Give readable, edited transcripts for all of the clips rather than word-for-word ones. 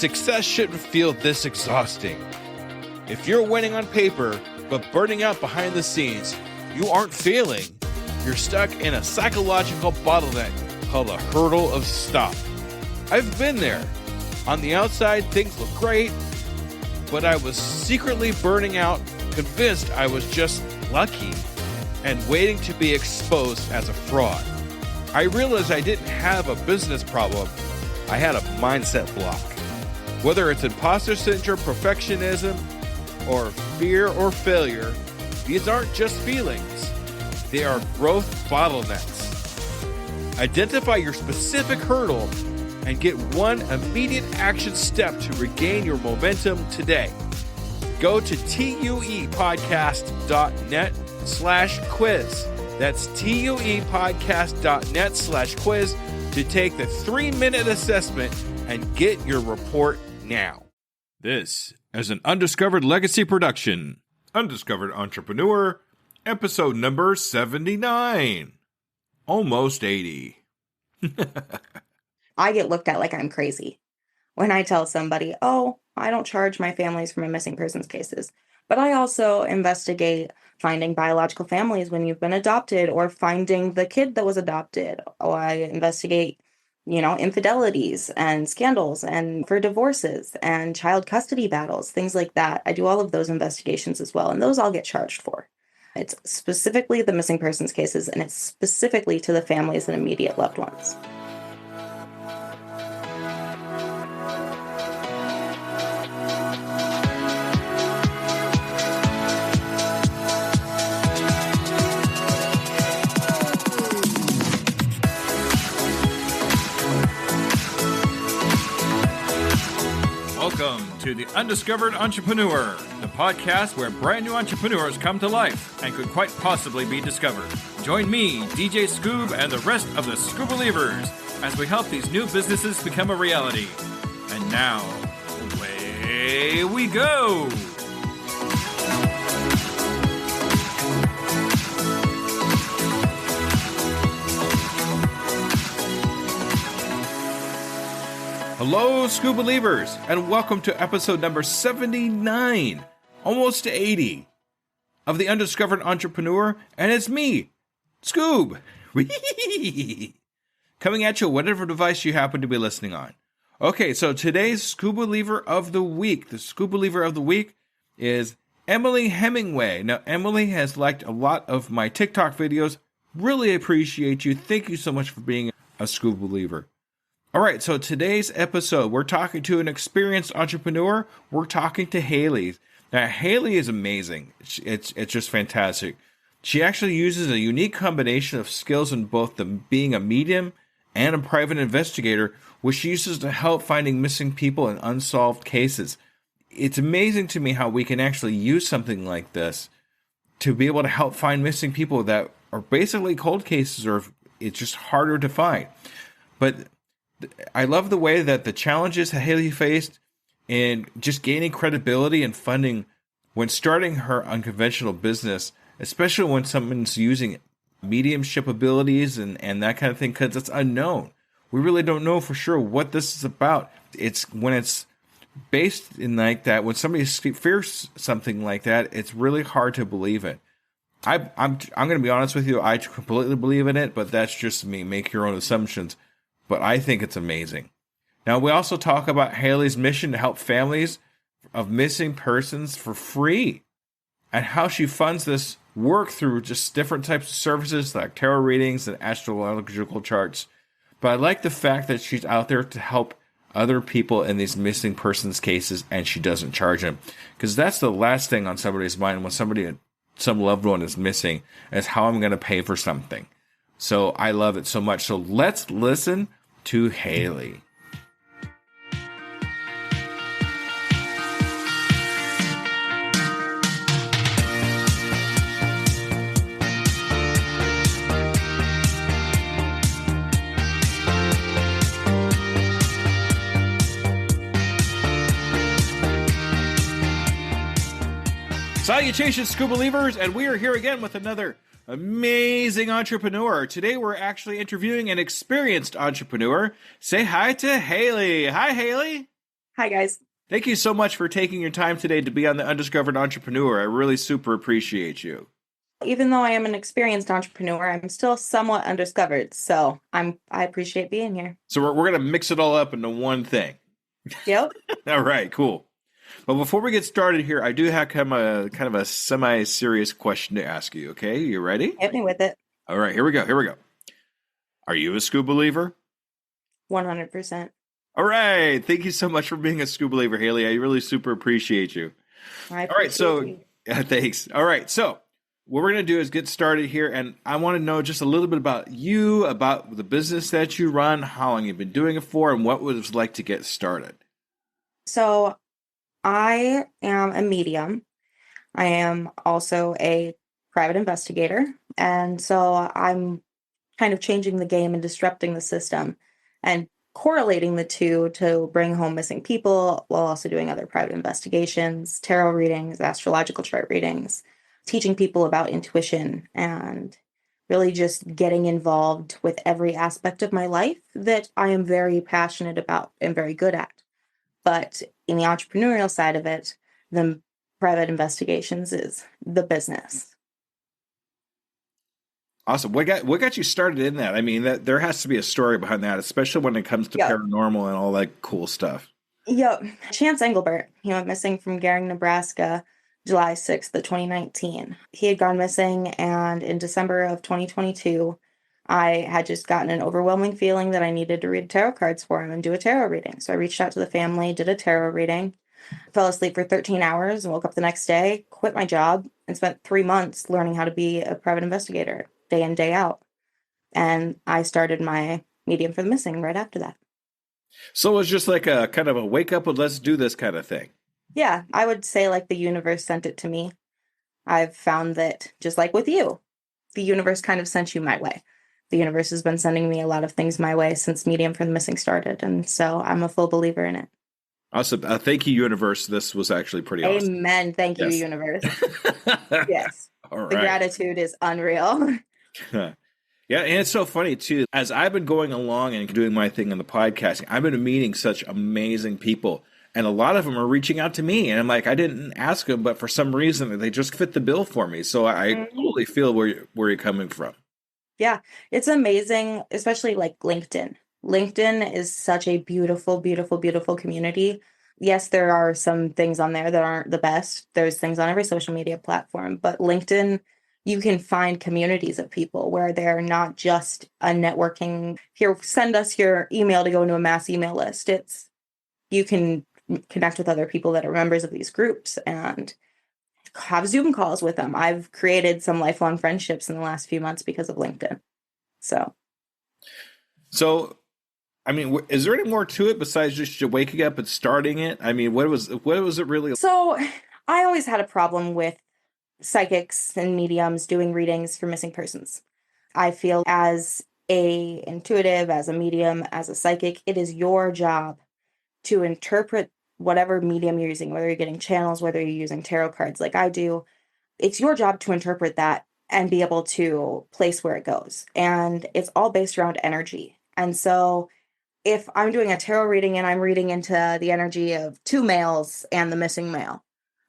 Success shouldn't feel this exhausting. If you're winning on paper, but burning out behind the scenes, you aren't failing. You're stuck in a psychological bottleneck called a hurdle of stop. I've been there. On the outside, things look great, but I was secretly burning out, convinced I was just lucky, and waiting to be exposed as a fraud. I realized I didn't have a business problem. I had a mindset block. Whether it's imposter syndrome, perfectionism, or fear or failure, these aren't just feelings. They are growth bottlenecks. Identify your specific hurdle and get one immediate action step to regain your momentum today. Go to tuepodcast.net/quiz. That's tuepodcast.net/quiz to take the 3-minute assessment and get your report now. This is an Undiscovered Legacy production. Undiscovered Entrepreneur, episode number 79. Almost 80. I get looked at like I'm crazy when I tell somebody, oh, I don't charge my families for my missing persons cases, but I also investigate finding biological families when you've been adopted or finding the kid that was adopted. Or I investigate, infidelities and scandals and for divorces and child custody battles, things like that. I do all of those investigations as well, and those I'll get charged for. It's specifically the missing persons cases, and it's specifically to the families and immediate loved ones. Welcome to the Undiscovered Entrepreneur, the podcast where brand new entrepreneurs come to life and could quite possibly be discovered. Join me, DJ Skoob, and the rest of the Skoob Believers as we help these new businesses become a reality. And now, away we go! Hello, Skoob Believers, and welcome to episode number 79, almost 80, of the Undiscovered Entrepreneur, and it's me, Skoob, coming at you whatever device you happen to be listening on. Okay, so today's Skoob Believer of the Week, the Skoob Believer of the Week is Emily Hemingway. Now, Emily has liked a lot of my TikTok videos. Really appreciate you. Thank you so much for being a Skoob Believer. All right, so today's episode, we're talking to an experienced entrepreneur. We're talking to Hailey. Now, Hailey is amazing. It's just fantastic. She actually uses a unique combination of skills in both being a medium and a private investigator, which she uses to help finding missing people in unsolved cases. It's amazing to me how we can actually use something like this to be able to help find missing people that are basically cold cases, or it's just harder to find. But I love the way that the challenges Hailey faced in just gaining credibility and funding when starting her unconventional business, especially when someone's using mediumship abilities and that kind of thing, because it's unknown. We really don't know for sure what this is about. It's when it's based in like that, when somebody fears something like that, it's really hard to believe it. I'm going to be honest with you, I completely believe in it, but that's just me. Make your own assumptions. But I think it's amazing. Now, we also talk about Hailey's mission to help families of missing persons for free and how she funds this work through just different types of services like tarot readings and astrological charts. But I like the fact that she's out there to help other people in these missing persons cases, and she doesn't charge them. Because that's the last thing on somebody's mind when some loved one is missing, is how I'm going to pay for something. So I love it so much. So let's listen to Hailey. Salutations, Skoob Believers, and we are here again with another amazing entrepreneur. Today we're actually interviewing an experienced entrepreneur. Say hi to Hailey. Hi, Hailey. Hi, guys. Thank you so much for taking your time today to be on the Undiscovered Entrepreneur. I really super appreciate you. Even though I am an experienced entrepreneur, I'm still somewhat undiscovered. So I appreciate being here. So we're going to mix it all up into one thing. Yep. All right, cool. But before we get started here, I do have kind of a semi-serious question to ask you. Okay, you ready? Hit me with it. All right, here we go. Are you a Skoob believer? 100%. All right. Thank you so much for being a Skoob believer, Hailey. I really super appreciate you. I All right, so appreciate you. yeah, thanks. All right, so what we're going to do is get started here, and I want to know just a little bit about you, about the business that you run, how long you've been doing it for, and what it was like to get started. So I am a medium. I am also a private investigator. And so I'm kind of changing the game and disrupting the system and correlating the two to bring home missing people while also doing other private investigations, tarot readings, astrological chart readings, teaching people about intuition, and really just getting involved with every aspect of my life that I am very passionate about and very good at. But in the entrepreneurial side of it, the private investigations is the business. Awesome. What got you started in that? I mean, there has to be a story behind that, especially when it comes to Yep. paranormal and all that cool stuff. Yep. Chance Engelbert, he went missing from Gering, Nebraska, July 6th of 2019. He had gone missing, and in December of 2022, I had just gotten an overwhelming feeling that I needed to read tarot cards for him and do a tarot reading. So I reached out to the family, did a tarot reading, fell asleep for 13 hours, and woke up the next day, quit my job, and spent 3 months learning how to be a private investigator day in, day out. And I started my medium for the missing right after that. So it was just like a kind of a wake up and let's do this kind of thing. Yeah, I would say like the universe sent it to me. I've found that just like with you, the universe kind of sent you my way. The universe has been sending me a lot of things my way since Medium for the Missing started. And so I'm a full believer in it. Awesome. Thank you, universe. This was actually pretty awesome. Amen. Thank you, Yes. universe. Yes. All The right. gratitude is unreal. Yeah, and it's so funny too. As I've been going along and doing my thing in the podcasting, I've been meeting such amazing people, and a lot of them are reaching out to me, and I'm like, I didn't ask them, but for some reason they just fit the bill for me. So I totally feel where you're coming from. Yeah, it's amazing, especially like LinkedIn. LinkedIn is such a beautiful, beautiful, beautiful community. Yes, there are some things on there that aren't the best. There's things on every social media platform, but LinkedIn, you can find communities of people where they're not just a networking, here, send us your email to go into a mass email list. It's, you can connect with other people that are members of these groups and have Zoom calls with them. I've created some lifelong friendships in the last few months because of LinkedIn. So, I mean, is there any more to it besides just you waking up and starting it? I mean, what was it really? so I always had a problem with psychics and mediums doing readings for missing persons. I feel as a intuitive, as a medium, as a psychic, it is your job to interpret whatever medium you're using, whether you're getting channels, whether you're using tarot cards like I do. It's your job to interpret that and be able to place where it goes. And it's all based around energy. And so if I'm doing a tarot reading and I'm reading into the energy of two males and the missing male,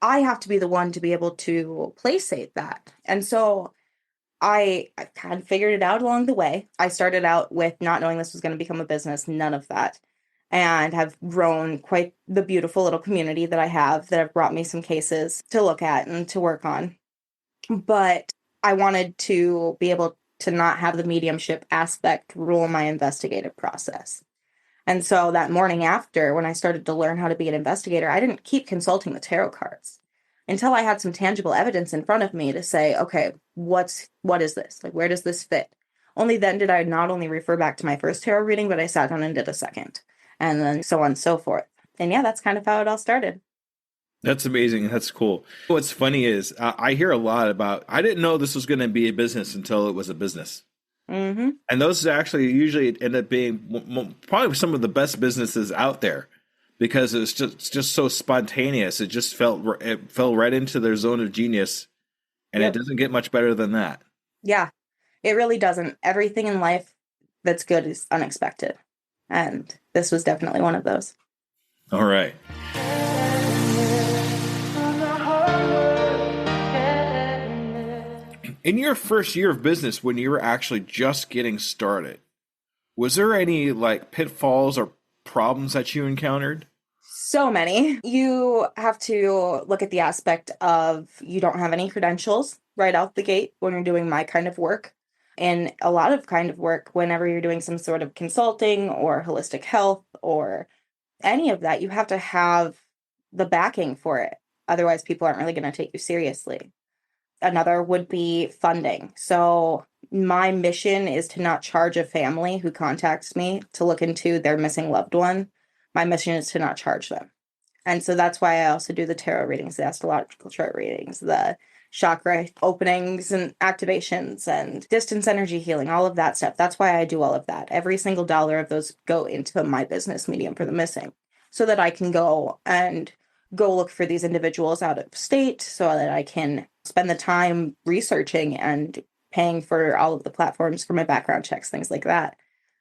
I have to be the one to be able to placate that. And so I kind of figured it out along the way. I started out with not knowing this was going to become a business, none of that, and have grown quite the beautiful little community that I have that have brought me some cases to look at and to work on. But I wanted to be able to not have the mediumship aspect rule my investigative process. And so that morning after, when I started to learn how to be an investigator, I didn't keep consulting the tarot cards until I had some tangible evidence in front of me to say, okay, what is this? Like, where does this fit? Only then did I not only refer back to my first tarot reading, but I sat down and did a second, and then so on and so forth. And yeah, that's kind of how it all started. That's amazing. That's cool. What's funny is I hear a lot about, I didn't know this was going to be a business until it was a business. Mm-hmm. And those actually usually end up being probably some of the best businesses out there because it's just so spontaneous. It just fell right into their zone of genius, and It doesn't get much better than that. Yeah, it really doesn't. Everything in life that's good is unexpected. And this was definitely one of those. All right. In your first year of business, when you were actually just getting started, was there any like pitfalls or problems that you encountered? So many. You have to look at the aspect of you don't have any credentials right out the gate when you're doing my kind of work. And a lot of kind of work, whenever you're doing some sort of consulting or holistic health or any of that, you have to have the backing for it. Otherwise, people aren't really going to take you seriously. Another would be funding. So my mission is to not charge a family who contacts me to look into their missing loved one. My mission is to not charge them. And so that's why I also do the tarot readings, the astrological chart readings, the chakra openings and activations and distance energy healing, all of that stuff. That's why I do all of that. Every single dollar of those go into my business medium for the missing so that I can go look for these individuals out of state so that I can spend the time researching and paying for all of the platforms for my background checks, things like that.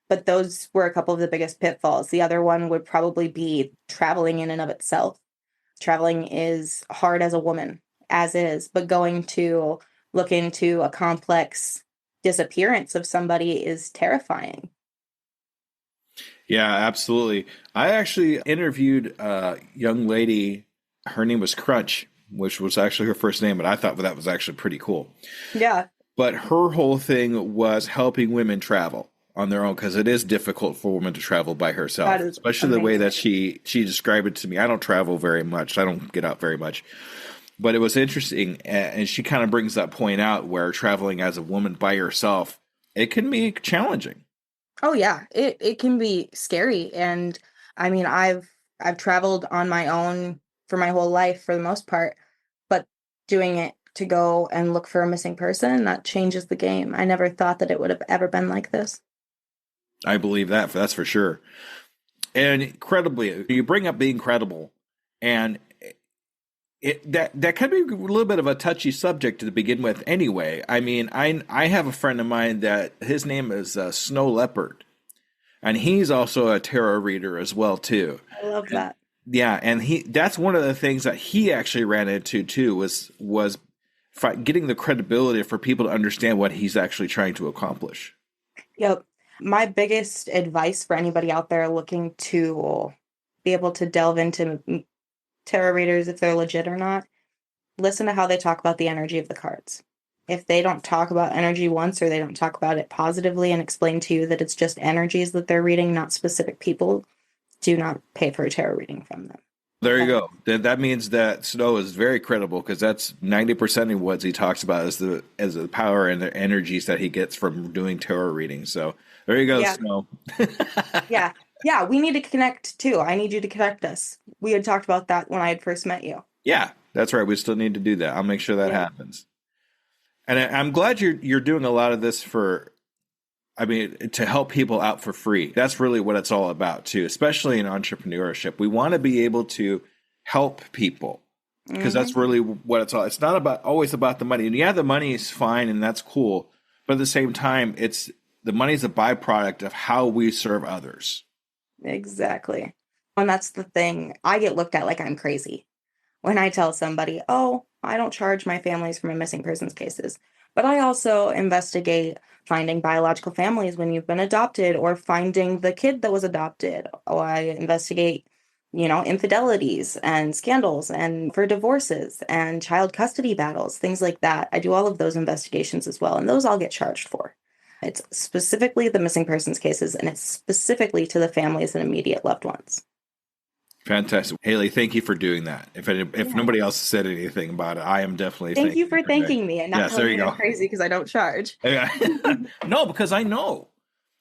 But those were a couple of the biggest pitfalls. The other one would probably be traveling in and of itself. Traveling is hard as a woman, as is, but going to look into a complex disappearance of somebody is terrifying. Yeah, absolutely. I actually interviewed a young lady. Her name was Crunch, which was actually her first name, but I thought that was actually pretty cool. Yeah. But her whole thing was helping women travel on their own, because it is difficult for a woman to travel by herself, especially amazing. The way that she described it to me. I don't travel very much. I don't get out very much. But it was interesting, and she kind of brings that point out where traveling as a woman by yourself, it can be challenging. Oh yeah, it can be scary. And I mean, I've traveled on my own for my whole life for the most part, but doing it to go and look for a missing person, that changes the game. I never thought that it would have ever been like this. I believe that's for sure. And incredibly, you bring up being credible, and that can be a little bit of a touchy subject to begin with anyway. I mean, I have a friend of mine that his name is Snow Leopard, and he's also a tarot reader as well too. I love that. Yeah, and that's one of the things that he actually ran into too, was getting the credibility for people to understand what he's actually trying to accomplish. Yep. My biggest advice for anybody out there looking to be able to delve into tarot readers, if they're legit or not, listen to how they talk about the energy of the cards. If they don't talk about energy once, or they don't talk about it positively and explain to you that it's just energies that they're reading, not specific people, do not pay for a tarot reading from them. There you go. That means that Snow is very credible, because that's 90% of what he talks about is the power and the energies that he gets from doing tarot readings. So there you go, yeah. Snow. Yeah. Yeah, we need to connect too. I need you to connect us. We had talked about that when I had first met you. Yeah, that's right. We still need to do that. I'll make sure that happens. And I'm glad you're doing a lot of this to help people out for free. That's really what it's all about too, especially in entrepreneurship. We want to be able to help people, because that's really what it's all. It's not always about the money. And yeah, the money is fine and that's cool, but at the same time, the money is a byproduct of how we serve others. Exactly. And that's the thing. I get looked at like I'm crazy when I tell somebody, oh, I don't charge my families for my missing persons cases, but I also investigate finding biological families when you've been adopted, or finding the kid that was adopted. Or I investigate, infidelities and scandals, and for divorces and child custody battles, things like that. I do all of those investigations as well, and those I'll get charged for. It's specifically the missing persons cases, and it's specifically to the families and immediate loved ones. Fantastic. Hailey, thank you for doing that. If nobody else said anything about it, I am definitely thank you for thanking me and not telling me I'm crazy because I don't charge. No, because I know.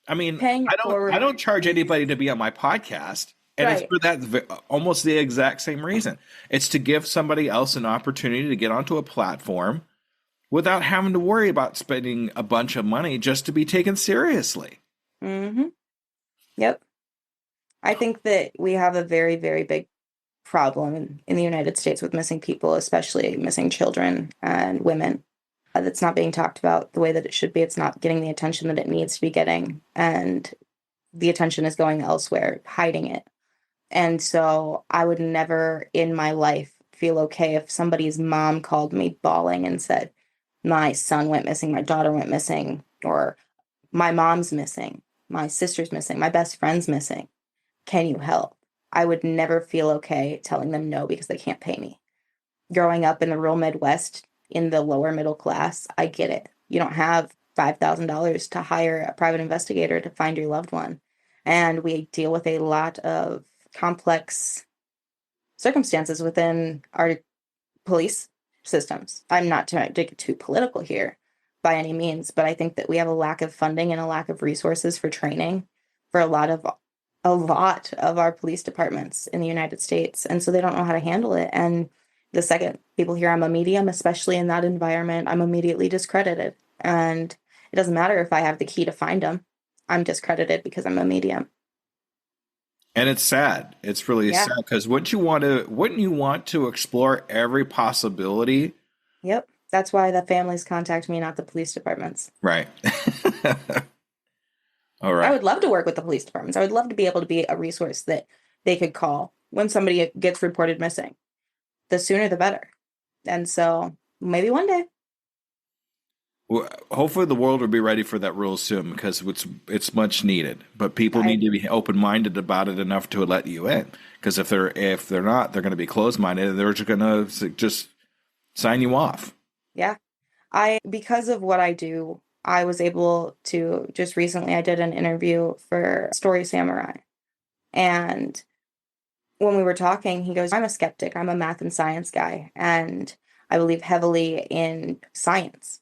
I mean, I don't charge anybody to be on my podcast. And It's for that almost the exact same reason. It's to give somebody else an opportunity to get onto a platform without having to worry about spending a bunch of money just to be taken seriously. Mm-hmm. Yep. I think that we have a very, very big problem in the United States with missing people, especially missing children and women. That's not being talked about the way that it should be. It's not getting the attention that it needs to be getting. And the attention is going elsewhere, hiding it And so I would never in my life feel okay if somebody's mom called me bawling and said, my son went missing, my daughter went missing, or my mom's missing, my sister's missing, my best friend's missing. Can you help? I would never feel okay telling them no because they can't pay me. Growing up in the rural Midwest in the lower middle class, I get it. You don't have $5,000 to hire a private investigator to find your loved one. And we deal with a lot of complex circumstances within our police systems. I'm not trying to get too political here by any means, but I think that we have a lack of funding and a lack of resources for training for a lot of our police departments in the United States. And so they don't know how to handle it. And the second people hear I'm a medium, especially in that environment, I'm immediately discredited. And it doesn't matter if I have the key to find them. I'm discredited because I'm a medium. And it's sad. It's really sad because wouldn't you want to explore every possibility? Yep. That's why the families contact me, not the police departments. Right. All right. I would love to work with the police departments. I would love to be able to be a resource that they could call when somebody gets reported missing. The sooner the better. And so maybe one day. Well, hopefully the world will be ready for that rule soon because it's much needed. But people need to be open-minded about it enough to let you in. Because if they're not, they're going to be closed-minded and they're just going to just sign you off. Yeah. Because of what I do, I was able to just recently, I did an interview for Story Samurai. And when we were talking, he goes, I'm a skeptic. I'm a math and science guy. And I believe heavily in science.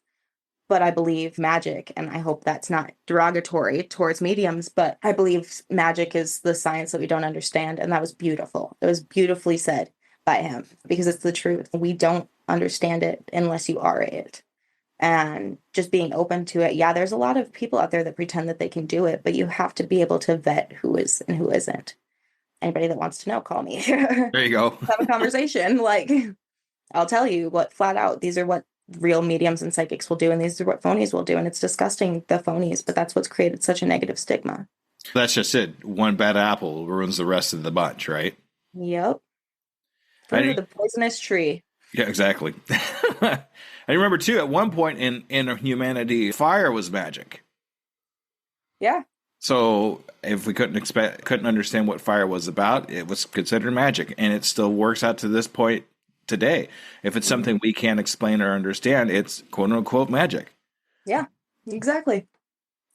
But I believe magic, and I hope that's not derogatory towards mediums, but I believe magic is the science that we don't understand. And that was beautiful. It was beautifully said by him because it's the truth. We don't understand it unless you are it. And just being open to it. Yeah, there's a lot of people out there that pretend that they can do it, but you have to be able to vet who is and who isn't. Anybody that wants to know, call me. There you go. Have a conversation. Like, I'll tell you what flat out, these are what real mediums and psychics will do, and these are what phonies will do. And it's disgusting, the phonies, but that's what's created such a negative stigma. That's just it. One bad apple ruins the rest of the bunch, right? Yep. Fruit of the poisonous tree. Yeah, exactly. I remember too, at one point in humanity, fire was magic. Yeah. So if we couldn't understand what fire was about, it was considered magic, and it still works out to this point today. If it's something we can't explain or understand, it's quote unquote magic. Yeah, exactly.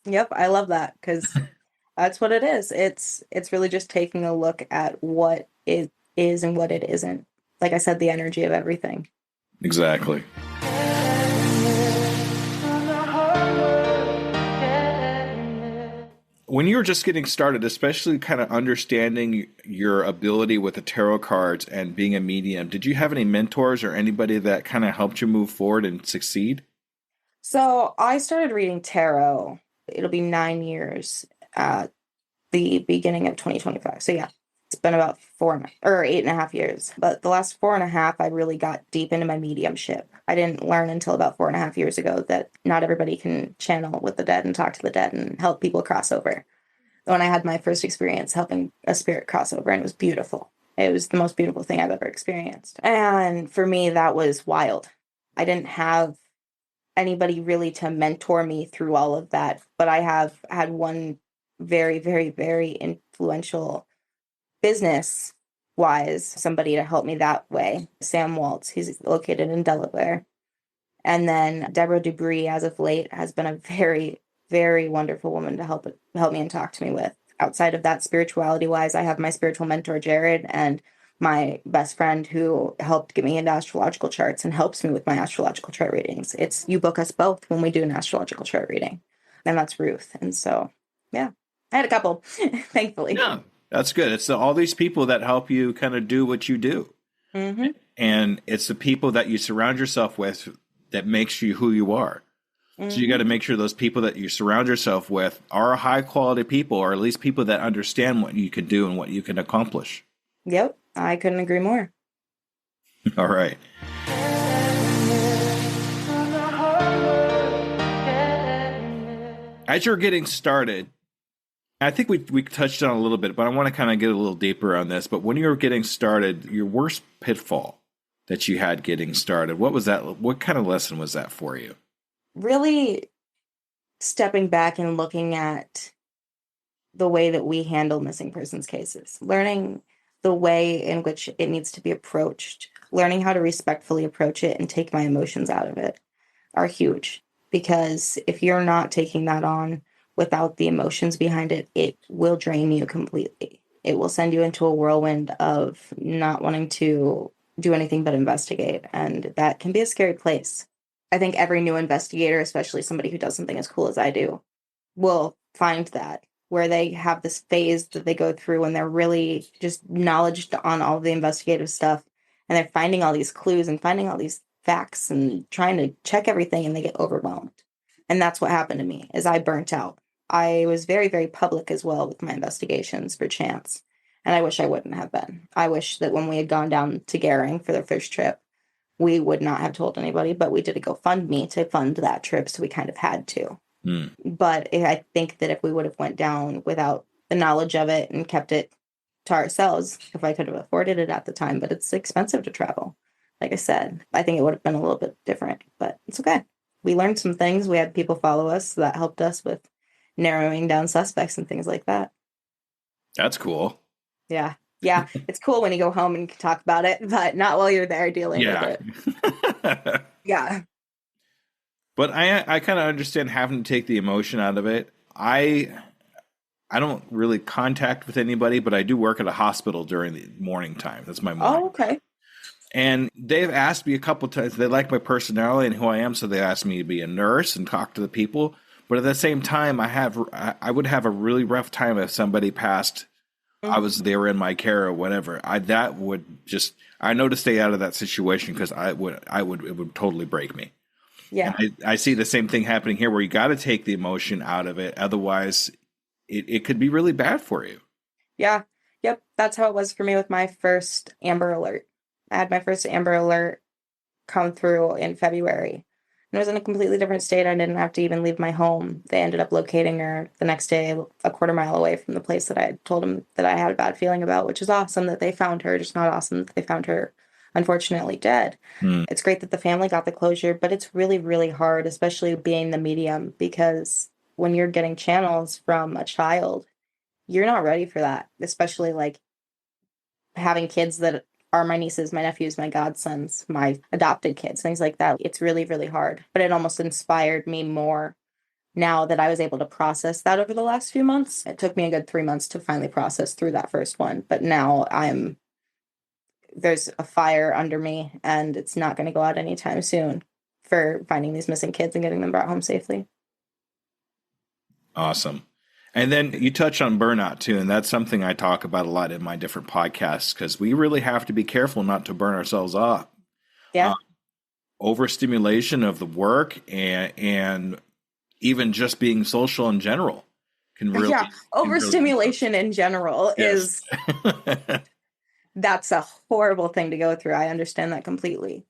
Yep, I love that because that's what it is. It's really just taking a look at what it is and what it isn't. Like I said, the energy of everything. Exactly. When you were just getting started, especially kind of understanding your ability with the tarot cards and being a medium, did you have any mentors or anybody that kind of helped you move forward and succeed? So I started reading tarot. It'll be 9 years at the beginning of 2025. So yeah, it's been about 8.5 years. But the last 4.5, I really got deep into my mediumship. I didn't learn until about 4.5 years ago that not everybody can channel with the dead and talk to the dead and help people cross over. When I had my first experience helping a spirit cross over, and it was beautiful. It was the most beautiful thing I've ever experienced. And for me, that was wild. I didn't have anybody really to mentor me through all of that, but I have had one very, very, very influential business-wise somebody to help me that way. Sam Waltz, he's located in Delaware. And then Deborah Dubry, as of late, has been a very, very wonderful woman to help me and talk to me with. Outside of that, spirituality-wise, I have my spiritual mentor, Jared, and my best friend who helped get me into astrological charts and helps me with my astrological chart readings. It's you book us both when we do an astrological chart reading. And that's Ruth. And so, yeah, I had a couple, thankfully. Yeah, that's good. It's all these people that help you kind of do what you do. Mm-hmm. And it's the people that you surround yourself with that makes you who you are. Mm-hmm. So you got to make sure those people that you surround yourself with are high quality people, or at least people that understand what you can do and what you can accomplish. Yep, I couldn't agree more. All right. As you're getting started, I think we touched on it a little bit, but I want to kind of get a little deeper on this. But when you were getting started, your worst pitfall that you had getting started, what was that? What kind of lesson was that for you? Really stepping back and looking at the way that we handle missing persons cases, learning the way in which it needs to be approached, learning how to respectfully approach it and take my emotions out of it are huge. Because if you're not taking that on without the emotions behind it, it will drain you completely. It will send you into a whirlwind of not wanting to do anything but investigate. And that can be a scary place. I think every new investigator, especially somebody who does something as cool as I do, will find that where they have this phase that they go through and they're really just knowledge on all the investigative stuff. And they're finding all these clues and finding all these facts and trying to check everything, and they get overwhelmed. And that's what happened to me, is I burnt out. I was very, very public as well with my investigations for chance. And I wish I wouldn't have been. I wish that when we had gone down to Gehring for their first trip, we would not have told anybody, but we did a GoFundMe to fund that trip, so we kind of had to. But I think that if we would have went down without the knowledge of it and kept it to ourselves, if I could have afforded it at the time, but it's expensive to travel. Like I said, I think it would have been a little bit different, but it's okay. We learned some things. We had people follow us that helped us with narrowing down suspects and things like that. That's cool. Yeah. Yeah. It's cool when you go home and can talk about it, but not while you're there dealing with it. Yeah. But I kind of understand having to take the emotion out of it. I don't really contact with anybody, but I do work at a hospital during the morning time. That's my morning. Oh, okay. And they've asked me a couple times. They like my personality and who I am, so they asked me to be a nurse and talk to the people. But at the same time, I would have a really rough time if somebody passed. They were in my care or whatever. I know to stay out of that situation, because it would totally break me. Yeah. And I see the same thing happening here, where you got to take the emotion out of it. Otherwise, it could be really bad for you. Yeah. Yep. That's how it was for me with my first Amber Alert. I had my first Amber Alert come through in February. And it was in a completely different state. I didn't have to even leave my home. They ended up locating her the next day, a quarter mile away from the place that I had told them that I had a bad feeling about, which is awesome that they found her, just not awesome that they found her unfortunately dead. It's great that the family got the closure, but it's really, really hard, especially being the medium, because when you're getting channels from a child, you're not ready for that, especially like having kids that are my nieces, my nephews, my godsons, my adopted kids, things like that. It's really, really hard, but it almost inspired me more now that I was able to process that over the last few months. It took me a good 3 months to finally process through that first one, but now there's a fire under me, and it's not going to go out anytime soon for finding these missing kids and getting them brought home safely. Awesome. And then you touch on burnout too, and that's something I talk about a lot in my different podcasts, because we really have to be careful not to burn ourselves up. Yeah. Overstimulation of the work and even just being social in general can really overstimulation in general is that's a horrible thing to go through. I understand that completely.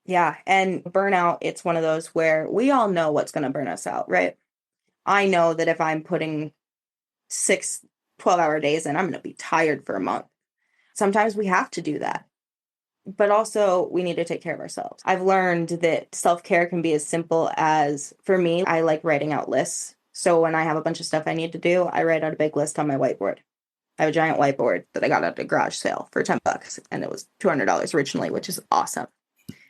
Yeah. And burnout, it's one of those where we all know what's going to burn us out, right? I know that if I'm putting 6 12-hour days in, I'm going to be tired for a month. Sometimes we have to do that. But also, we need to take care of ourselves. I've learned that self-care can be as simple as, for me, I like writing out lists. So when I have a bunch of stuff I need to do, I write out a big list on my whiteboard. I have a giant whiteboard that I got at a garage sale for $10, and it was $200 originally, which is awesome.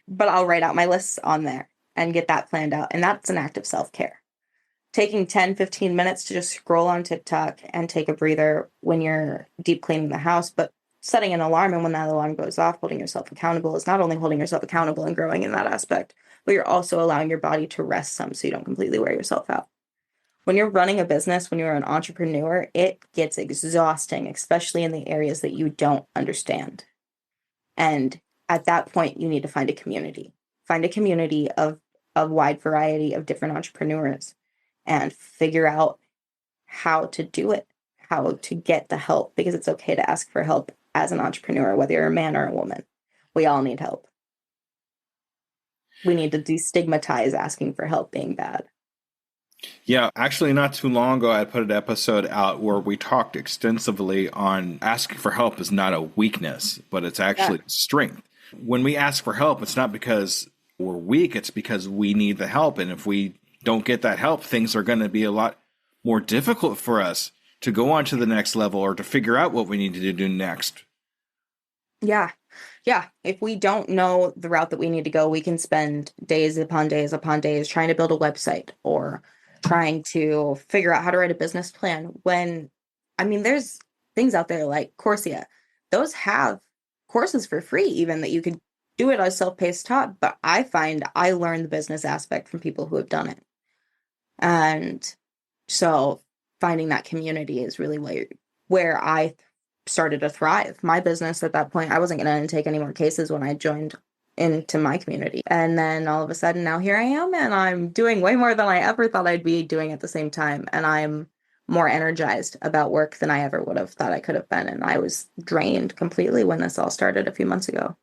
But I'll write out my lists on there and get that planned out. And that's an act of self-care. Taking 10, 15 minutes to just scroll on TikTok and take a breather when you're deep cleaning the house, but setting an alarm, and when that alarm goes off, holding yourself accountable is not only holding yourself accountable and growing in that aspect, but you're also allowing your body to rest some so you don't completely wear yourself out. When you're running a business, when you're an entrepreneur, it gets exhausting, especially in the areas that you don't understand. And at that point, you need to find a community. Find a community of a wide variety of different entrepreneurs and figure out how to do it, how to get the help, because it's okay to ask for help as an entrepreneur, whether you're a man or a woman. We all need help. We need to destigmatize asking for help being bad. Yeah, actually, not too long ago, I put an episode out where we talked extensively on asking for help is not a weakness, but it's actually strength. When we ask for help, it's not because we're weak, it's because we need the help. And if we don't get that help, things are going to be a lot more difficult for us to go on to the next level or to figure out what we need to do next. Yeah. Yeah. If we don't know the route that we need to go, we can spend days upon days upon days trying to build a website or trying to figure out how to write a business plan. There's things out there like Coursera. Those have courses for free, even that you could do it as self-paced taught. But I find I learn the business aspect from people who have done it. And so finding that community is really where I started to thrive. My business at that point, I wasn't going to take any more cases when I joined into my community. And then all of a sudden now here I am, and I'm doing way more than I ever thought I'd be doing at the same time. And I'm more energized about work than I ever would have thought I could have been. And I was drained completely when this all started a few months ago.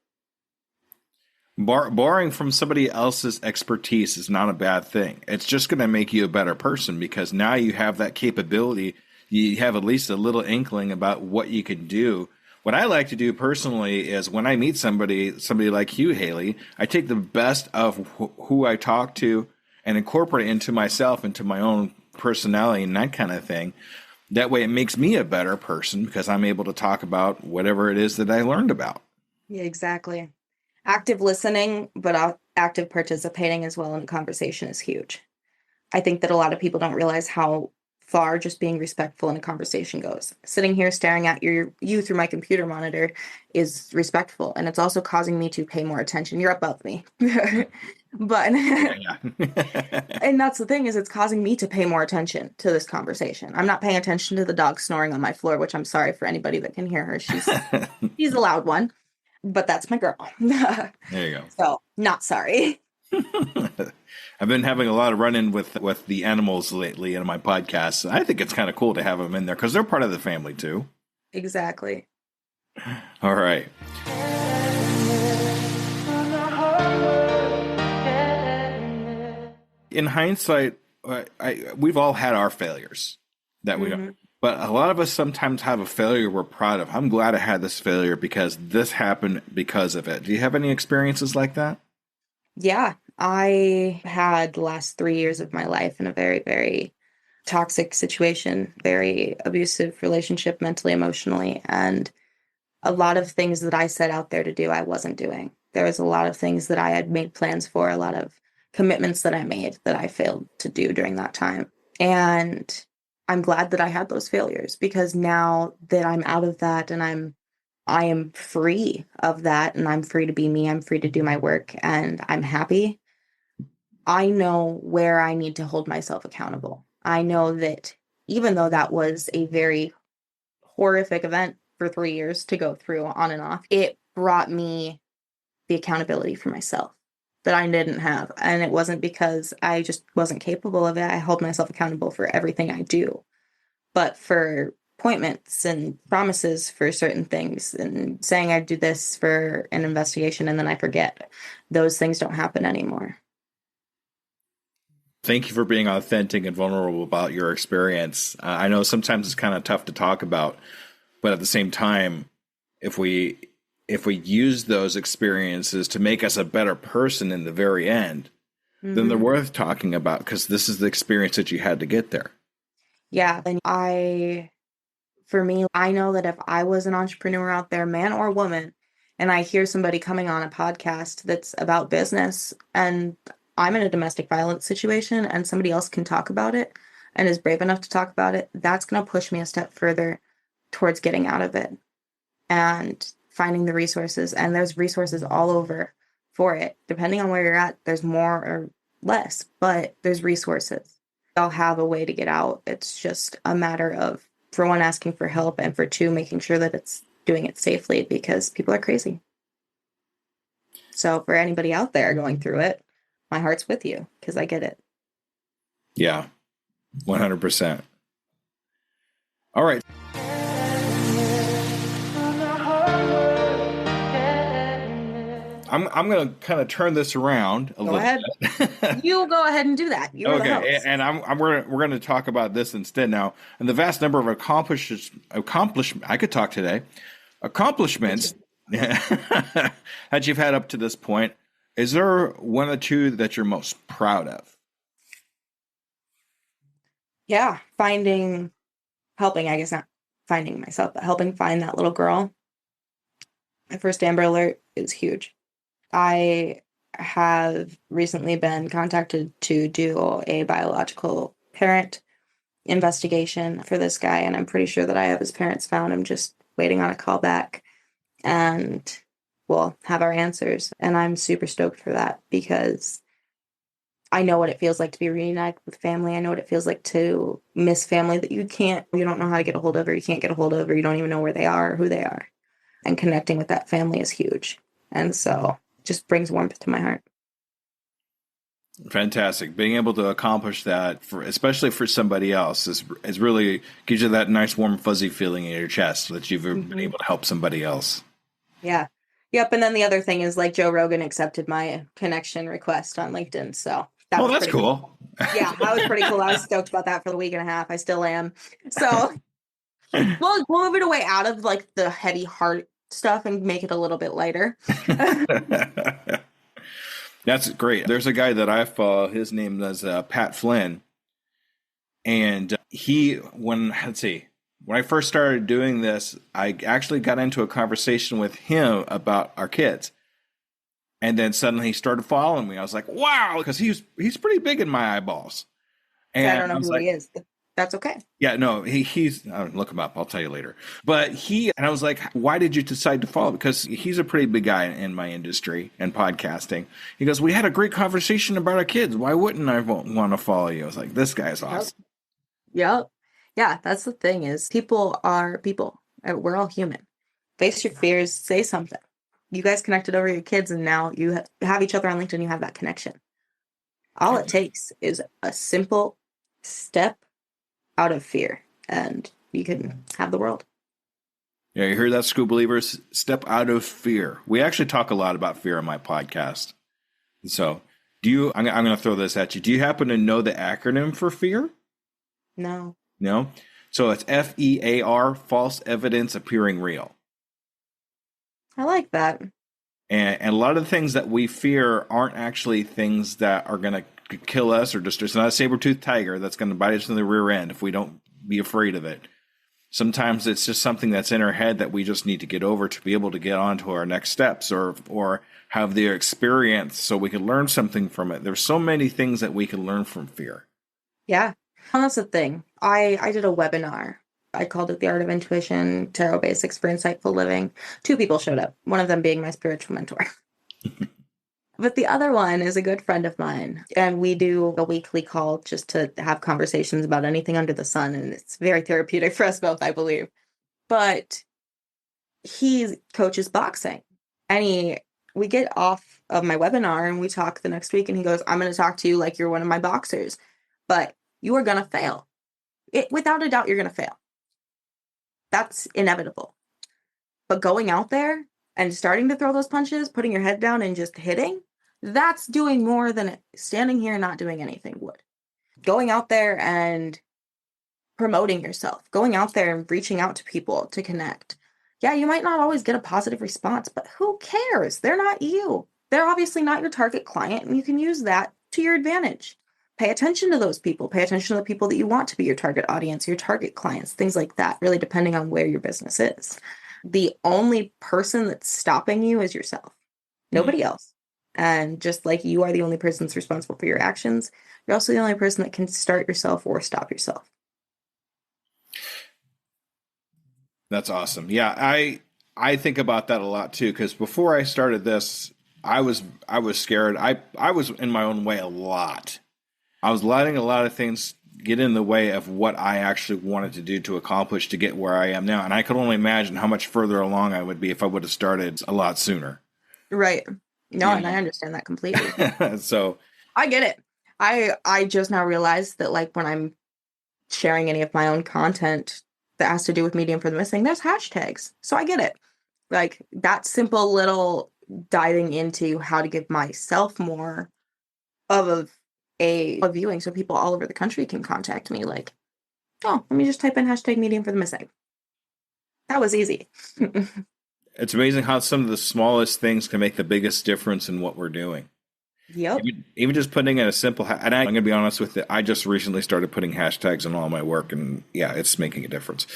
Borrowing from somebody else's expertise is not a bad thing. It's just going to make you a better person because now you have that capability. You have at least a little inkling about what you can do. What I like to do personally is when I meet somebody like you, Hailey, I take the best of who I talk to and incorporate it into myself, into my own personality and that kind of thing. That way it makes me a better person because I'm able to talk about whatever it is that I learned about. Yeah, exactly. Active listening, but active participating as well in a conversation is huge. I think that a lot of people don't realize how far just being respectful in a conversation goes. Sitting here staring at you through my computer monitor is respectful, and it's also causing me to pay more attention. You're above me. But Yeah. and that's the thing, is it's causing me to pay more attention to this conversation. I'm not paying attention to the dog snoring on my floor, which I'm sorry for anybody that can hear her. She's a loud one, but that's my girl. There you go. So not sorry. I've been having a lot of run-in with the animals lately in my podcasts. I think it's kind of cool to have them in there because they're part of the family too. Exactly. All right. In hindsight, we've all had our failures that we don't. But a lot of us sometimes have a failure we're proud of. I'm glad I had this failure because this happened because of it. Do you have any experiences like that? Yeah, I had the last 3 years of my life in a very, very toxic situation, very abusive relationship, mentally, emotionally. And a lot of things that I set out there to do, I wasn't doing. There was a lot of things that I had made plans for, a lot of commitments that I made that I failed to do during that time. And I'm glad that I had those failures because now that I'm out of that and I am free of that and I'm free to be me, I'm free to do my work and I'm happy. I know where I need to hold myself accountable. I know that even though that was a very horrific event for 3 years to go through on and off, it brought me the accountability for myself that I didn't have. And it wasn't because I just wasn't capable of it. I hold myself accountable for everything I do. But for appointments and promises for certain things and saying I'd do this for an investigation and then I forget, those things don't happen anymore. Thank you for being authentic and vulnerable about your experience. I know sometimes it's kind of tough to talk about, but at the same time, if we use those experiences to make us a better person in the very end, then they're worth talking about because this is the experience that you had to get there. Yeah. And for me, I know that if I was an entrepreneur out there, man or woman, and I hear somebody coming on a podcast that's about business and I'm in a domestic violence situation and somebody else can talk about it and is brave enough to talk about it, that's going to push me a step further towards getting out of it and finding the resources. And there's resources all over for it. Depending on where you're at, there's more or less, but there's resources. I'll have a way to get out. It's just a matter of, for one, asking for help, and for two, making sure that it's doing it safely because people are crazy. So for anybody out there going through it, my heart's with you because I get it. Yeah, 100%. All right. I'm going to kind of turn this around a Go little ahead. bit. You go ahead and do that. You're the Okay, host. and we're going to talk about this instead now. And the vast number of I could talk today, accomplishments that you've had up to this point. Is there one or two that you're most proud of? Yeah, helping, I guess not finding myself, but helping find that little girl. My first Amber Alert is huge. I have recently been contacted to do a biological parent investigation for this guy, and I'm pretty sure that I have his parents found. I'm just waiting on a call back, and we'll have our answers. And I'm super stoked for that because I know what it feels like to be reunited with family. I know what it feels like to miss family that you don't know how to get a hold of, or you can't get a hold of, or you don't even know where they are or who they are. And connecting with that family is huge. And so it just brings warmth to my heart. Fantastic. Being able to accomplish that, especially for somebody else, is really gives you that nice, warm, fuzzy feeling in your chest that you've been able to help somebody else. Yeah. Yep. And then the other thing is, like, Joe Rogan accepted my connection request on LinkedIn. So that's pretty cool. Yeah, that was pretty cool. I was stoked about that for the week and a half. I still am. So we'll move it away out of like the heavy heart stuff and make it a little bit lighter. That's great. There's a guy that I follow. His name is Pat Flynn. And when I first started doing this, I actually got into a conversation with him about our kids. And then suddenly he started following me. I was like, wow, because he's pretty big in my eyeballs. And I don't know who he is. That's okay. Yeah, no, he's look him up. I'll tell you later. But and I was like, why did you decide to follow? Because he's a pretty big guy in my industry and podcasting. He goes, we had a great conversation about our kids. Why wouldn't I want to follow you? I was like, this guy's awesome. Yep. Yeah, that's the thing is people are people. We're all human. Face your fears, say something. You guys connected over your kids, and now you have each other on LinkedIn. You have that connection. All it takes is a simple step out of fear, and you can have the world. Yeah, you hear that, Skoob believers? Step out of fear. We actually talk a lot about fear on my podcast. So, I'm going to throw this at you. Do you happen to know the acronym for fear? No. No? So it's FEAR, false evidence appearing real. I like that. And a lot of the things that we fear aren't actually things that are going to kill us, or just it's not a saber-toothed tiger that's going to bite us in the rear end if we don't be afraid of it. Sometimes it's just something that's in our head that we just need to get over to be able to get on to our next steps or have the experience so we can learn something from it. There's so many things that we can learn from fear. Yeah. And that's the thing. I did a webinar. I called it The Art of Intuition, Tarot Basics for Insightful Living. 2 people showed up, one of them being my spiritual mentor. But the other one is a good friend of mine, and we do a weekly call just to have conversations about anything under the sun, and it's very therapeutic for us both, I believe. But he coaches boxing, and we get off of my webinar and we talk the next week, and he goes, I'm going to talk to you like you're one of my boxers, but you are going to fail. Without a doubt, you're going to fail. That's inevitable. But going out there and starting to throw those punches, putting your head down and just hitting, that's doing more than standing here and not doing anything would. Going out there and promoting yourself, going out there and reaching out to people to connect. Yeah, you might not always get a positive response, but who cares? They're not you. They're obviously not your target client, and you can use that to your advantage. Pay attention to those people. Pay attention to the people that you want to be your target audience, your target clients, things like that, really depending on where your business is. The only person that's stopping you is yourself. Nobody else. And just like you are the only person that's responsible for your actions, you're also the only person that can start yourself or stop yourself. That's awesome. Yeah, I think about that a lot too, because before I started this, I was scared. I was in my own way a lot. I was letting a lot of things get in the way of what I actually wanted to do to accomplish to get where I am now. And I could only imagine how much further along I would be if I would have started a lot sooner. Right. No, and I understand that completely. So I get it. I just now realized that, like, when I'm sharing any of my own content that has to do with Medium for the Missing, there's hashtags. So I get it. Like, that simple little diving into how to give myself more of a viewing so people all over the country can contact me. Like, oh, let me just type in hashtag medium for the missing. That was easy. It's amazing how some of the smallest things can make the biggest difference in what we're doing. Yep. Even just putting in a simple, and I'm going to be honest with it, I just recently started putting hashtags on all my work, and yeah, it's making a difference.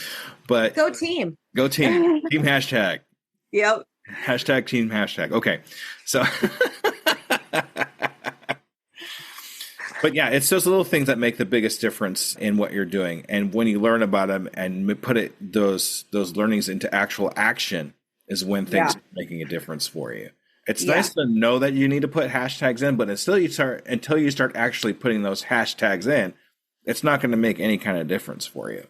But go team. Go team. Team hashtag. Yep. Hashtag team hashtag. Okay. So, but yeah, it's those little things that make the biggest difference in what you're doing. And when you learn about them and put those learnings into actual action is when things are making a difference for you. It's nice to know that you need to put hashtags in, but until you start actually putting those hashtags in, it's not going to make any kind of difference for you.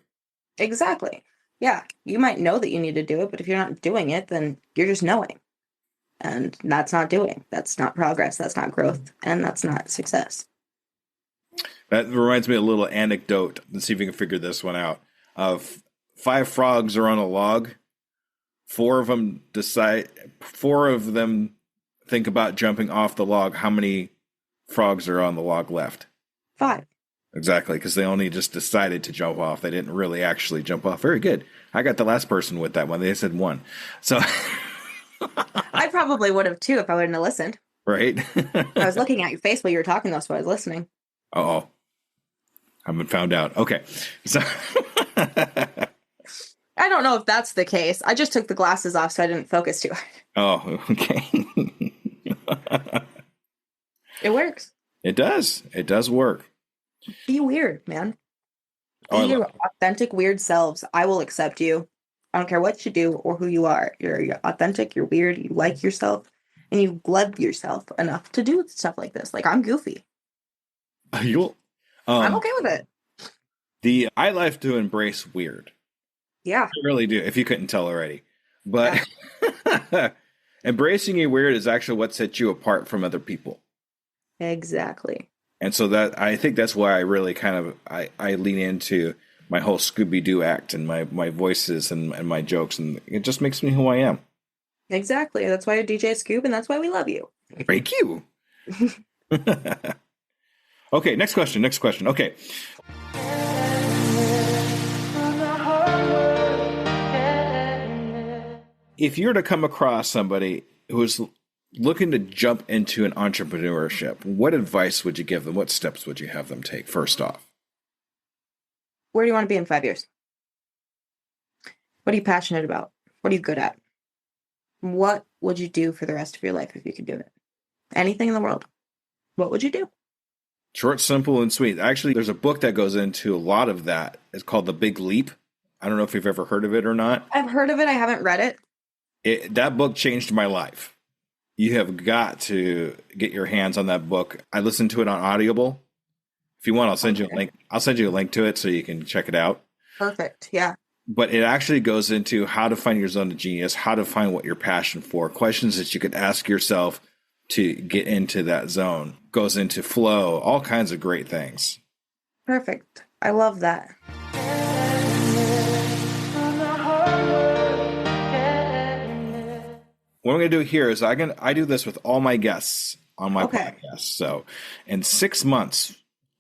Exactly. Yeah. You might know that you need to do it, but if you're not doing it, then you're just knowing. And that's not doing. That's not progress. That's not growth. And that's not success. That reminds me of a little anecdote. Let's see if we can figure this one out. Of 5 frogs are on a log. 4 of them think about jumping off the log. How many frogs are on the log left? 5. Exactly, because they only just decided to jump off. They didn't really actually jump off. Very good. I got the last person with that one. They said 1. So I probably would have too if I wouldn't have listened. Right? I was looking at your face while you were talking, though, so I was listening. Uh-oh. I've been found out. Okay. So I don't know if that's the case. I just took the glasses off so I didn't focus too hard. Oh, okay. It works. It does. It does work. Be weird, man. Oh, Be your authentic, weird selves. I will accept you. I don't care what you do or who you are. You're authentic, you're weird, you like yourself, and you love yourself enough to do stuff like this. Like, I'm goofy. I'm okay with it. I like to embrace weird. Yeah. I really do, if you couldn't tell already. But embracing your weird is actually what sets you apart from other people. Exactly. And so that I think that's why I really kind of I lean into my whole Scooby-Doo act and my voices and my jokes, and it just makes me who I am. Exactly. That's why you're DJ Skoob, and that's why we love you. Thank you. Okay, next question. Okay. If you were to come across somebody who's looking to jump into an entrepreneurship, what advice would you give them? What steps would you have them take first off? Where do you want to be in 5 years? What are you passionate about? What are you good at? What would you do for the rest of your life if you could do it? Anything in the world. What would you do? Short, simple, and sweet. Actually, there's a book that goes into a lot of that. It's called The Big Leap. I don't know if you've ever heard of it or not. I've heard of it. I haven't read it. That book changed my life. You have got to get your hands on that book. I listened to it on Audible. If you want, I'll send you a link. I'll send you a link to it so you can check it out. Perfect. Yeah. But it actually goes into how to find your zone of genius, how to find what you're passionate for, questions that you could ask yourself to get into that zone. Goes into flow, all kinds of great things. Perfect. I love that. What I'm going to do here is I do this with all my guests on my podcast. So in 6 months,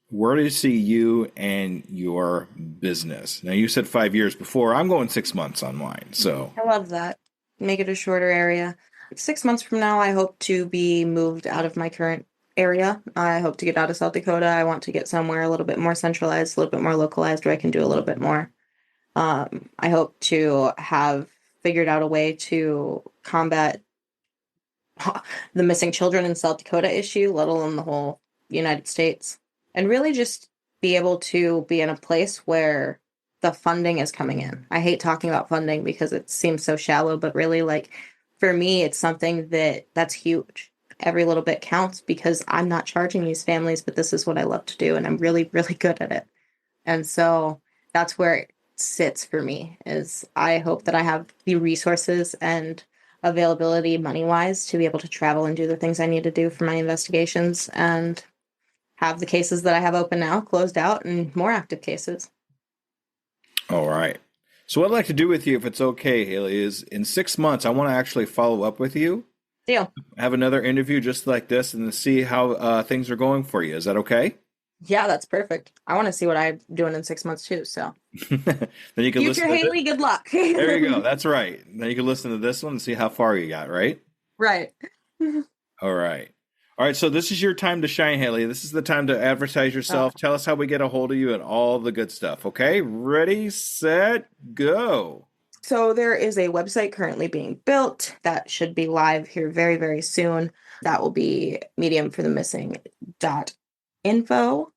where do you see you and your business? Now, you said 5 years before. I'm going 6 months on mine. So I love that. Make it a shorter area. 6 months from now, I hope to be moved out of my current area. I hope to get out of South Dakota. I want to get somewhere a little bit more centralized, a little bit more localized, where I can do a little bit more. I hope to have figured out a way to combat the missing children in South Dakota issue, let alone the whole United States, and really just be able to be in a place where the funding is coming in. I hate talking about funding because it seems so shallow, but really, like, for me, it's something that's huge. Every little bit counts because I'm not charging these families, but this is what I love to do, and I'm really, really good at it. And so that's where it sits for me, is I hope that I have the resources and availability money-wise to be able to travel and do the things I need to do for my investigations and have the cases that I have open now closed out and more active cases. All right. So what I'd like to do with you, if it's okay, Hailey, is in 6 months, I want to actually follow up with you Deal. Have another interview just like this and see how things are going for you. Is that okay? Yeah, that's perfect. I want to see what I'm doing in 6 months too. So, Then you can future listen to Hailey, good luck. There you go. That's right. Then you can listen to this one and see how far you got, right? Right. All right. All right. So this is your time to shine, Hailey. This is the time to advertise yourself. Tell us how we get a hold of you and all the good stuff. Okay. Ready, set, go. So there is a website currently being built that should be live here very, very soon. That will be mediumforthemissing.info,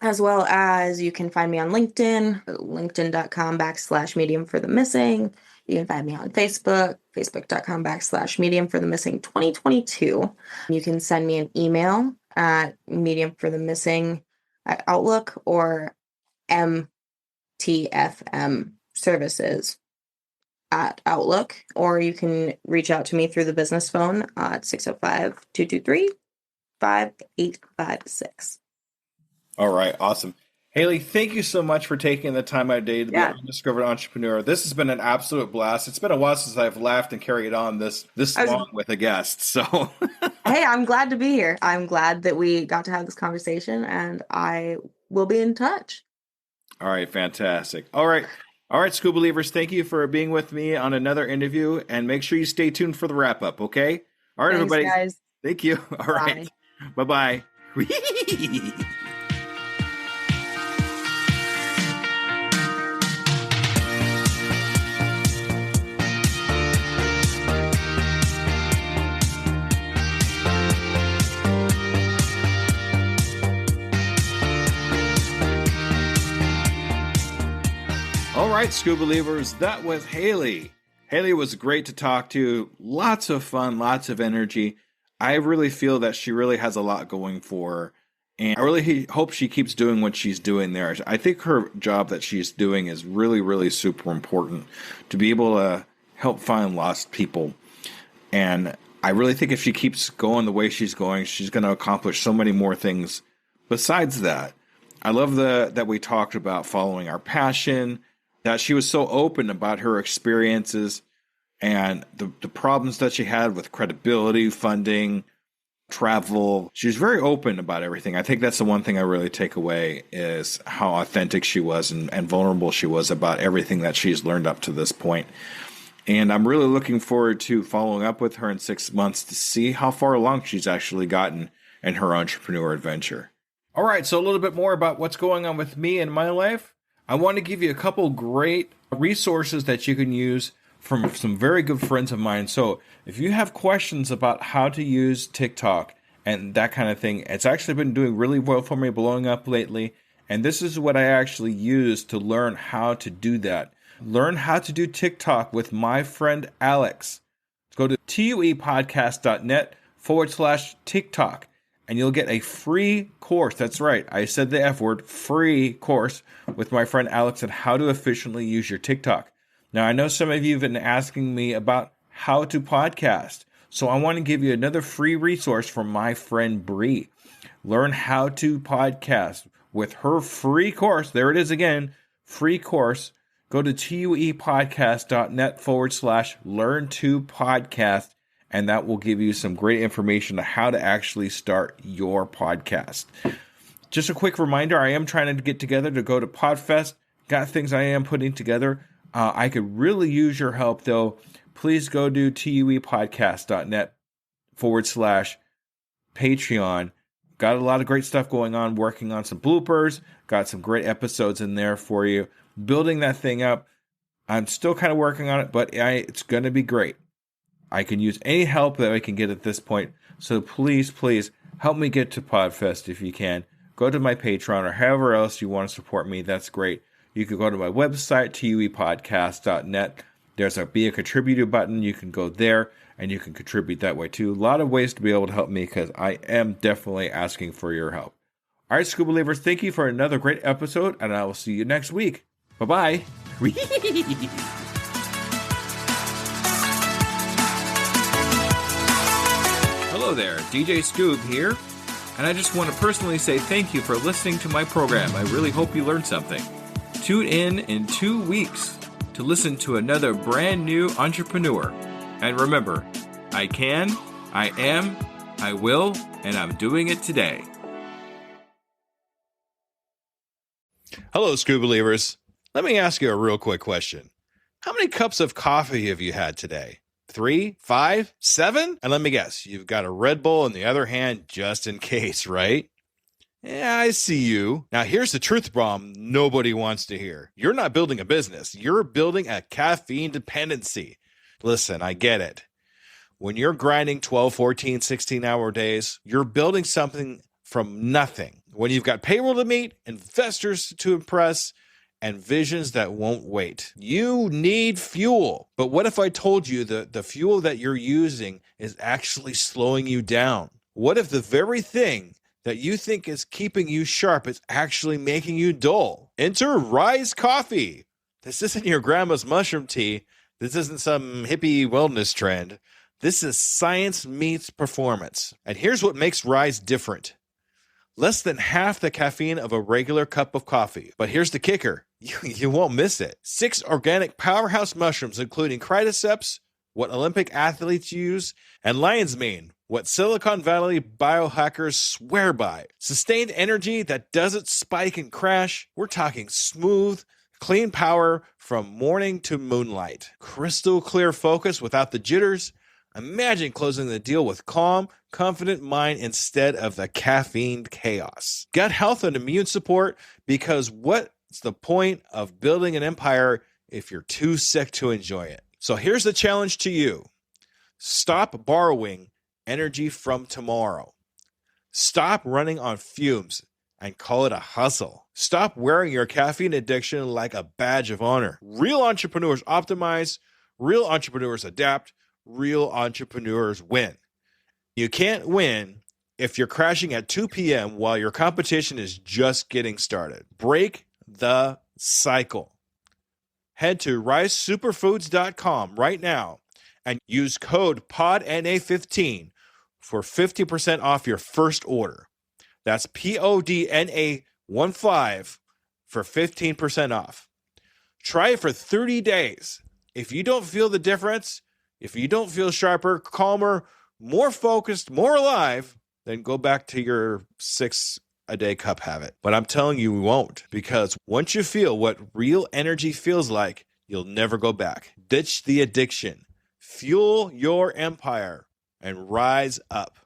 as well as you can find me on LinkedIn, linkedin.com/mediumforthemissing. You can find me on Facebook, facebook.com/mediumforthemissing 2022. You can send me an email at mediumforthemissing at Outlook or MTFM services at Outlook, or you can reach out to me through the business phone at 605-223-5856. All right. Awesome. Hailey, thank you so much for taking the time out of day to be an Undiscovered Entrepreneur. This has been an absolute blast. It's been a while since I've laughed and carried on this long with a guest. So, hey, I'm glad to be here. I'm glad that we got to have this conversation, and I will be in touch. All right. Fantastic. All right. All right, Skoob Believers, thank you for being with me on another interview, and make sure you stay tuned for the wrap-up, okay? All right, Thanks, everybody. Guys. Thank you. All right. Bye-bye. All right, Skoob Believers, that was Hailey. Hailey was great to talk to. Lots of fun, lots of energy. I really feel that she really has a lot going for her. And I really hope she keeps doing what she's doing there. I think her job that she's doing is really, really super important to be able to help find lost people. And I really think if she keeps going the way she's going, she's going to accomplish so many more things besides that. I love that we talked about following our passion, that she was so open about her experiences and the problems that she had with credibility, funding, travel. She was very open about everything. I think that's the one thing I really take away is how authentic she was and vulnerable she was about everything that she's learned up to this point. And I'm really looking forward to following up with her in 6 months to see how far along she's actually gotten in her entrepreneur adventure. All right, so a little bit more about what's going on with me in my life. I want to give you a couple great resources that you can use from some very good friends of mine. So if you have questions about how to use TikTok and that kind of thing, it's actually been doing really well for me, blowing up lately. And this is what I actually use to learn how to do that. Learn how to do TikTok with my friend Alex. Go to tuepodcast.net/TikTok. And you'll get a free course. That's right. I said the F word, free course with my friend Alex on how to efficiently use your TikTok. Now, I know some of you have been asking me about how to podcast. So I want to give you another free resource from my friend Bree. Learn how to podcast with her free course. There it is again, free course. Go to tuepodcast.net/learn-to-podcast. And that will give you some great information on how to actually start your podcast. Just a quick reminder, I am trying to get together to go to PodFest. Got things I am putting together. I could really use your help, though. Please go to tuepodcast.net/Patreon. Got a lot of great stuff going on, working on some bloopers. Got some great episodes in there for you. Building that thing up. I'm still kind of working on it, but it's going to be great. I can use any help that I can get at this point. So please, please help me get to PodFest if you can. Go to my Patreon or however else you want to support me. That's great. You can go to my website, tuepodcast.net. There's a Be a Contributor button. You can go there and you can contribute that way too. A lot of ways to be able to help me because I am definitely asking for your help. All right, Skoob Believers, thank you for another great episode, and I will see you next week. Bye-bye. Hello there, DJ Skoob here, and I just want to personally say thank you for listening to my program. I really hope you learned something. Tune in 2 weeks to listen to another brand new entrepreneur. And remember, I can, I am, I will, and I'm doing it today. Hello, Skoob Believers. Let me ask you a real quick question. How many cups of coffee have you had today? 3, 5, 7? And let me guess, you've got a Red Bull in the other hand just in case, right? Yeah, I see you. Now, here's the truth bomb nobody wants to hear. You're not building a business. You're building a caffeine dependency. Listen, I get it. When you're grinding 12, 14, 16-hour days, you're building something from nothing. When you've got payroll to meet, investors to impress, and visions that won't wait. You need fuel. But what if I told you that the fuel that you're using is actually slowing you down? What if the very thing that you think is keeping you sharp is actually making you dull? Enter Rise Coffee. This isn't your grandma's mushroom tea. This isn't some hippie wellness trend. This is science meets performance. And here's what makes Rise different. Less than half the caffeine of a regular cup of coffee. But here's the kicker. You won't miss it. 6 organic powerhouse mushrooms, including cordyceps, what Olympic athletes use, and lion's mane, what Silicon Valley biohackers swear by. Sustained energy that doesn't spike and crash. We're talking smooth, clean power from morning to moonlight. Crystal clear focus without the jitters. Imagine closing the deal with calm, confident mind instead of the caffeine chaos. Gut health and immune support, because what's the point of building an empire if you're too sick to enjoy it? So here's the challenge to you. Stop borrowing energy from tomorrow. Stop running on fumes and call it a hustle. Stop wearing your caffeine addiction like a badge of honor. Real entrepreneurs optimize, real entrepreneurs adapt, real entrepreneurs win. You can't win if you're crashing at 2 p.m. while your competition is just getting started. Break the cycle. Head to risesuperfoods.com right now and use code PODNA15 for 50% off your first order. That's PODNA15 for 15% off. Try it for 30 days. If you don't feel the difference, if you don't feel sharper, calmer, more focused, more alive, then go back to your 6-a-day cup habit. But I'm telling you, we won't, because once you feel what real energy feels like, you'll never go back. Ditch the addiction, fuel your empire, and rise up.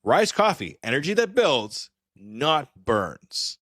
Rise Coffee, energy that builds, not burns.